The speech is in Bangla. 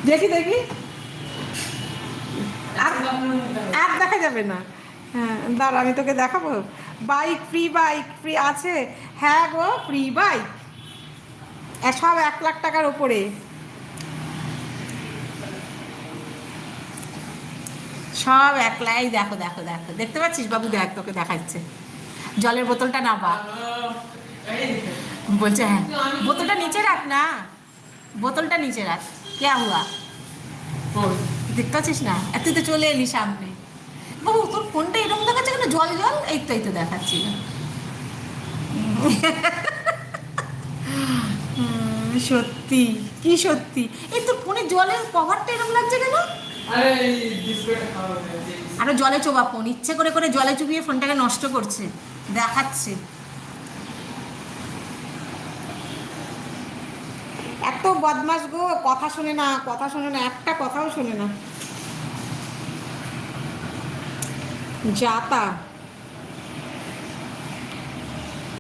দেখি দেখি, আর আর দেখা যাবে না। হ্যাঁ দাঁড়া, আমি তোকে দেখাবো। বাইক ফ্রি আছে। হ্যাঁ গো, ফ্রি বাইক, সব 1,00,000 টাকার ওপরে, সব 1,00,000। দেখো দেখো দেখো, দেখতে পাচ্ছিস বাবু? দেখ, তোকে দেখাচ্ছে। জলের বোতলটা নাবা, বলছে হ্যাঁ। বোতলটা নিচে রাখ না, বোতলটা নিচে রাখ। কে হুয়া? দেখতে পাচ্ছিস না? তুই তো চলে এলি সামনে। বাবু তোর ফোনটা এরকম দেখাচ্ছে কেন? জল জল, এই তো দেখাচ্ছি। সত্যি, কি সত্যি? এই তোর ফোনে জলের কভারটা এরকম লাগছে কেন? আরো জলে চোবা ফোন, ইচ্ছে করে করে জলে চুবিয়ে ফোনটাকে নষ্ট করছে, দেখাচ্ছে। এত বদমাস গো, কথা শোনে না, কথা শোনে না, একটা কথাও শোনে না, যাতা।